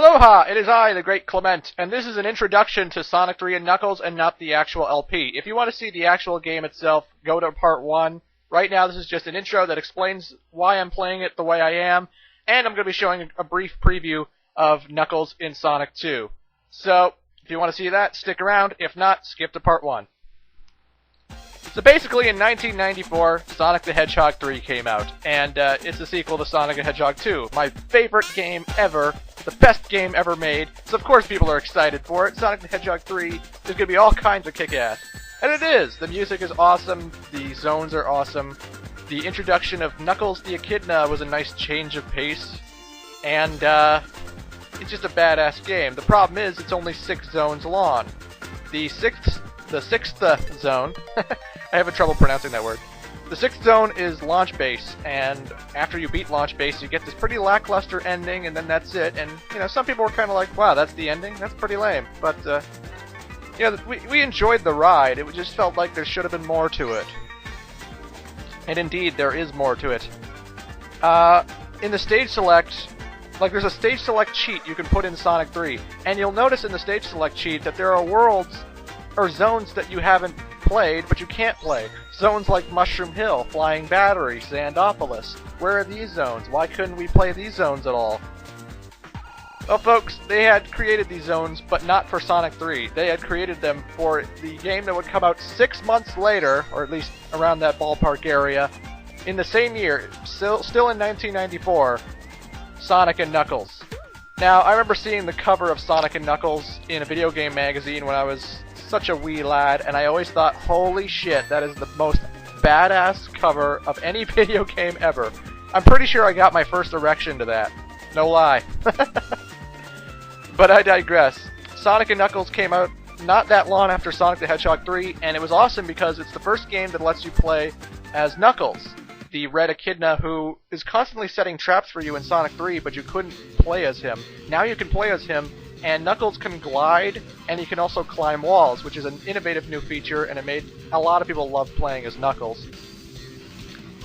Aloha! It is I, the Great Clement, and this is an introduction to Sonic 3 and Knuckles and not the actual LP. If you want to see the actual game itself, go to Part 1. Right now, this is just an intro that explains why I'm playing it the way I am, and I'm going to be showing a brief preview of Knuckles in Sonic 2. So, if you want to see that, stick around. If not, skip to Part 1. So basically, in 1994, Sonic the Hedgehog 3 came out, and it's a sequel to Sonic the Hedgehog 2. My favorite game ever, the best game ever made, so of course people are excited for it. Sonic the Hedgehog 3 is going to be all kinds of kick-ass. And it is! The music is awesome, the zones are awesome, the introduction of Knuckles the Echidna was a nice change of pace, and it's just a badass game. The problem is, it's only 6 zones long. The sixth zone, I have trouble pronouncing that word. The 6th zone is Launch Base, and after you beat Launch Base, you get this pretty lackluster ending, and then that's it. And, you know, some people were kind of like, wow, that's the ending? That's pretty lame. But, you know, we enjoyed the ride. It just felt like there should have been more to it. And indeed, there is more to it. In the stage select, like there's a stage select cheat you can put in Sonic 3, and you'll notice in the stage select cheat that there are worlds or zones that you haven't played, but you can't play. Zones like Mushroom Hill, Flying Battery, Sandopolis. Where are these zones? Why couldn't we play these zones at all? Well, folks, they had created these zones, but not for Sonic 3. They had created them for the game that would come out 6 months later, or at least around that ballpark area, in the same year, still in 1994, Sonic and Knuckles. Now, I remember seeing the cover of Sonic and Knuckles in a video game magazine when I was such a wee lad, and I always thought, holy shit, that is the most badass cover of any video game ever. I'm pretty sure I got my first erection to that. No lie. But I digress. Sonic and Knuckles came out not that long after Sonic the Hedgehog 3, and it was awesome because it's the first game that lets you play as Knuckles, the red echidna who is constantly setting traps for you in Sonic 3, but you couldn't play as him. Now you can play as him, and Knuckles can glide, and he can also climb walls, which is an innovative new feature, and it made a lot of people love playing as Knuckles.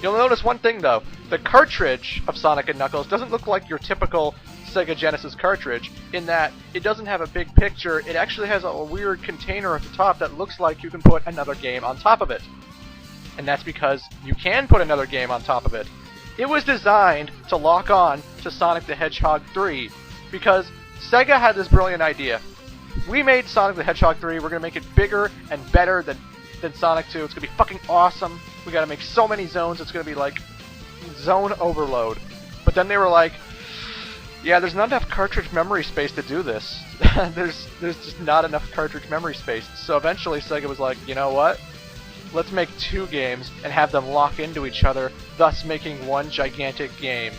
You'll notice one thing, though. The cartridge of Sonic & Knuckles doesn't look like your typical Sega Genesis cartridge, in that it doesn't have a big picture. It actually has a weird container at the top that looks like you can put another game on top of it. And that's because you can put another game on top of it. It was designed to lock on to Sonic the Hedgehog 3, because Sega had this brilliant idea. We made Sonic the Hedgehog 3, we're going to make it bigger and better than Sonic 2. It's going to be fucking awesome. We got to make so many zones, it's going to be like zone overload. But then they were like, yeah, there's not enough cartridge memory space to do this. there's just not enough cartridge memory space. So eventually Sega was like, you know what? Let's make 2 games and have them lock into each other, thus making one gigantic game.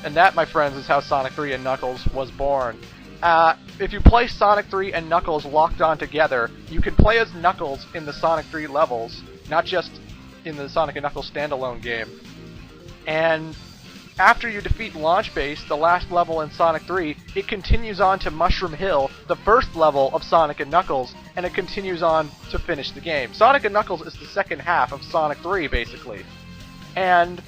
And that, my friends, is how Sonic 3 and Knuckles was born. If you play Sonic 3 and Knuckles locked on together, you can play as Knuckles in the Sonic 3 levels, not just in the Sonic and Knuckles standalone game. And after you defeat Launch Base, the last level in Sonic 3, it continues on to Mushroom Hill, the first level of Sonic and Knuckles, and it continues on to finish the game. Sonic and Knuckles is the second half of Sonic 3, basically. And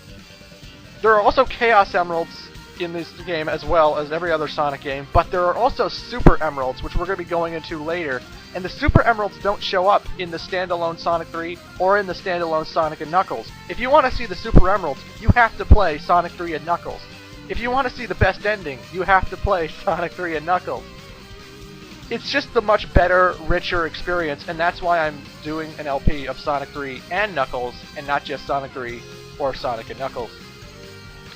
there are also Chaos Emeralds in this game as well as every other Sonic game, but there are also Super Emeralds, which we're going to be going into later. And the Super Emeralds don't show up in the standalone Sonic 3 or in the standalone Sonic and Knuckles. If you want to see the Super Emeralds, you have to play Sonic 3 and Knuckles. If you want to see the best ending, you have to play Sonic 3 and Knuckles. It's just the much better, richer experience, and that's why I'm doing an LP of Sonic 3 and Knuckles, and not just Sonic 3 or Sonic and Knuckles.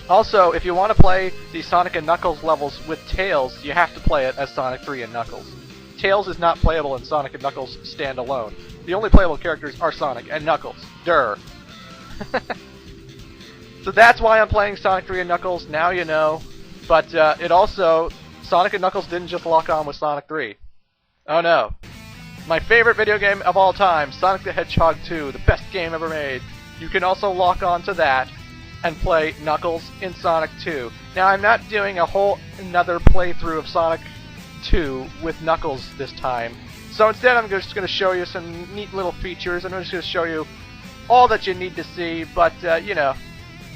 Also, if you want to play the Sonic and Knuckles levels with Tails, you have to play it as Sonic 3 and Knuckles. Tails is not playable in Sonic and Knuckles standalone. The only playable characters are Sonic and Knuckles. Durr. So that's why I'm playing Sonic 3 and Knuckles, now you know. But it also, Sonic and Knuckles didn't just lock on with Sonic 3. Oh no. My favorite video game of all time, Sonic the Hedgehog 2, the best game ever made. You can also lock on to that and play Knuckles in Sonic 2. Now, I'm not doing a whole another playthrough of Sonic 2 with Knuckles this time. So instead, I'm just going to show you some neat little features, and I'm just going to show you all that you need to see, but, you know,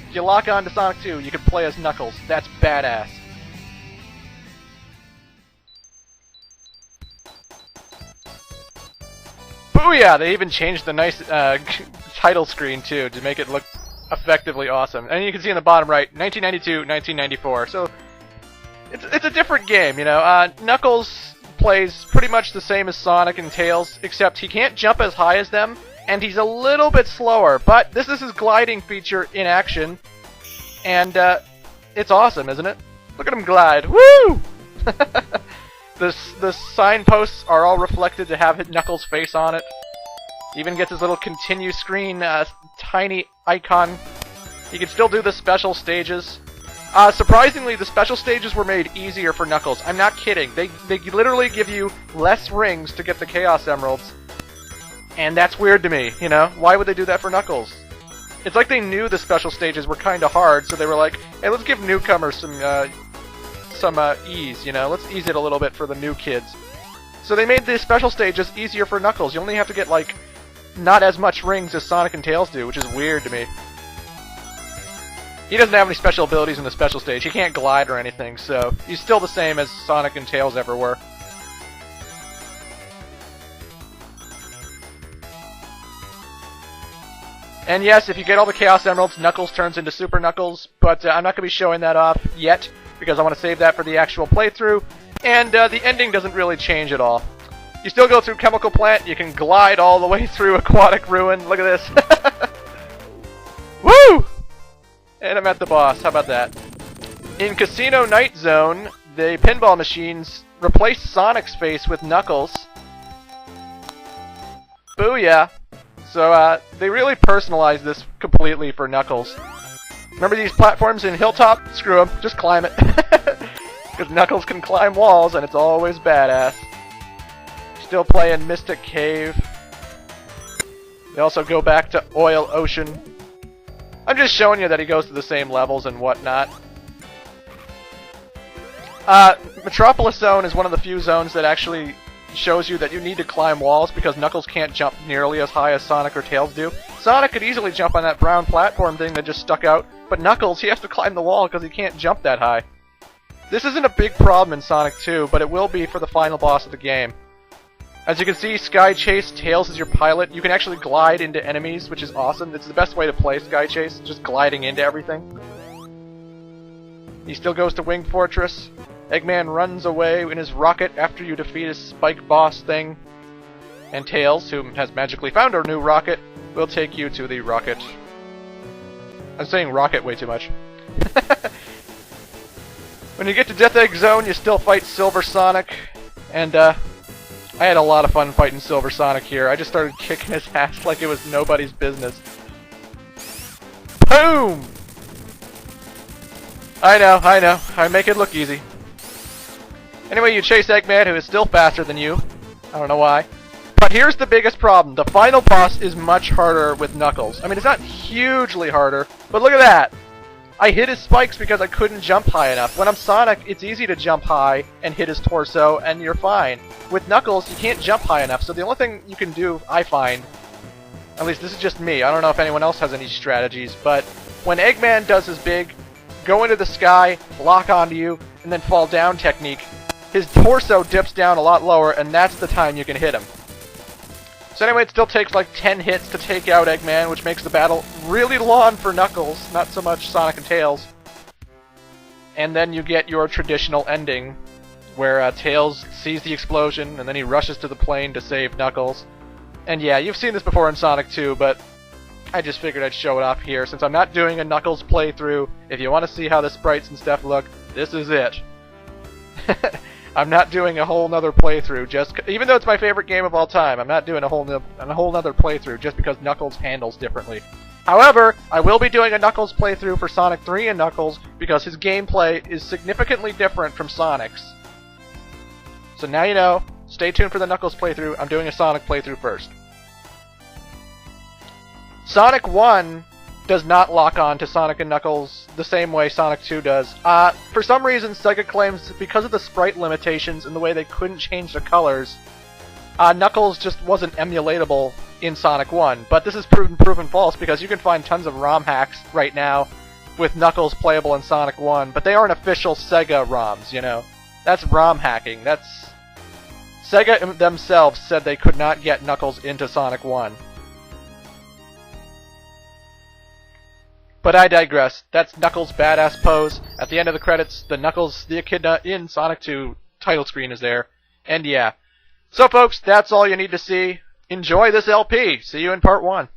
if you lock on to Sonic 2, you can play as Knuckles. That's badass. Booyah! They even changed the nice title screen, too, to make it look effectively awesome. And you can see in the bottom right, 1992, 1994. So, it's a different game, you know. Knuckles plays pretty much the same as Sonic and Tails, except he can't jump as high as them, and he's a little bit slower. But this is his gliding feature in action, and it's awesome, isn't it? Look at him glide. Woo! The signposts are all reflected to have Knuckles' face on it. Even gets his little continue screen, tiny icon. He can still do the special stages. Surprisingly, the special stages were made easier for Knuckles. I'm not kidding. They literally give you less rings to get the Chaos Emeralds. And that's weird to me, you know? Why would they do that for Knuckles? It's like they knew the special stages were kind of hard, so they were like, hey, let's give newcomers some ease, you know? Let's ease it a little bit for the new kids. So they made the special stages easier for Knuckles. You only have to get, like, not as much rings as Sonic and Tails do, which is weird to me. He doesn't have any special abilities in the special stage. He can't glide or anything, so he's still the same as Sonic and Tails ever were. And yes, if you get all the Chaos Emeralds, Knuckles turns into Super Knuckles, but I'm not going to be showing that off yet, because I want to save that for the actual playthrough, and the ending doesn't really change at all. You still go through Chemical Plant, you can glide all the way through Aquatic Ruin, look at this. Woo! And I'm at the boss, how about that? In Casino Night Zone, the pinball machines replace Sonic's face with Knuckles. Booyah! So, they really personalized this completely for Knuckles. Remember these platforms in Hilltop? Screw them, just climb it. Because Knuckles can climb walls, and it's always badass. Still playing Mystic Cave. They also go back to Oil Ocean. I'm just showing you that he goes to the same levels and whatnot. Metropolis Zone is one of the few zones that actually shows you that you need to climb walls because Knuckles can't jump nearly as high as Sonic or Tails do. Sonic could easily jump on that brown platform thing that just stuck out, but Knuckles, he has to climb the wall because he can't jump that high. This isn't a big problem in Sonic 2, but it will be for the final boss of the game. As you can see, Sky Chase, Tails is your pilot. You can actually glide into enemies, which is awesome. It's the best way to play Sky Chase, just gliding into everything. He still goes to Wing Fortress. Eggman runs away in his rocket after you defeat his spike boss thing. And Tails, who has magically found a new rocket, will take you to the rocket. I'm saying rocket way too much. When you get to Death Egg Zone, you still fight Silver Sonic. And, I had a lot of fun fighting Silver Sonic here. I just started kicking his ass like it was nobody's business. Boom! I know. I make it look easy. Anyway, you chase Eggman, who is still faster than you. I don't know why. But here's the biggest problem. The final boss is much harder with Knuckles. I mean, it's not hugely harder, but look at that! I hit his spikes because I couldn't jump high enough. When I'm Sonic, it's easy to jump high and hit his torso, and you're fine. With Knuckles, you can't jump high enough, so the only thing you can do, I find, at least this is just me, I don't know if anyone else has any strategies, but when Eggman does his big go into the sky, lock onto you, and then fall down technique, his torso dips down a lot lower, and that's the time you can hit him. So anyway, it still takes like 10 hits to take out Eggman, which makes the battle really long for Knuckles, not so much Sonic and Tails. And then you get your traditional ending, where Tails sees the explosion, and then he rushes to the plane to save Knuckles. And yeah, you've seen this before in Sonic 2, but I just figured I'd show it off here. Since I'm not doing a Knuckles playthrough, if you want to see how the sprites and stuff look, this is it. I'm not doing a whole nother playthrough, even though it's my favorite game of all time, I'm not doing a whole nother playthrough just because Knuckles handles differently. However, I will be doing a Knuckles playthrough for Sonic 3 and Knuckles because his gameplay is significantly different from Sonic's. So now you know, stay tuned for the Knuckles playthrough, I'm doing a Sonic playthrough first. Sonic 1 does not lock on to Sonic and Knuckles the same way Sonic 2 does. For some reason, Sega claims because of the sprite limitations and the way they couldn't change the colors, Knuckles just wasn't emulatable in Sonic 1. But this is proven false because you can find tons of ROM hacks right now with Knuckles playable in Sonic 1, but they aren't official Sega ROMs, you know. That's ROM hacking. Sega themselves said they could not get Knuckles into Sonic 1. But I digress. That's Knuckles' badass pose. At the end of the credits, the Knuckles the Echidna in Sonic 2 title screen is there. And yeah. So folks, that's all you need to see. Enjoy this LP. See you in part 1.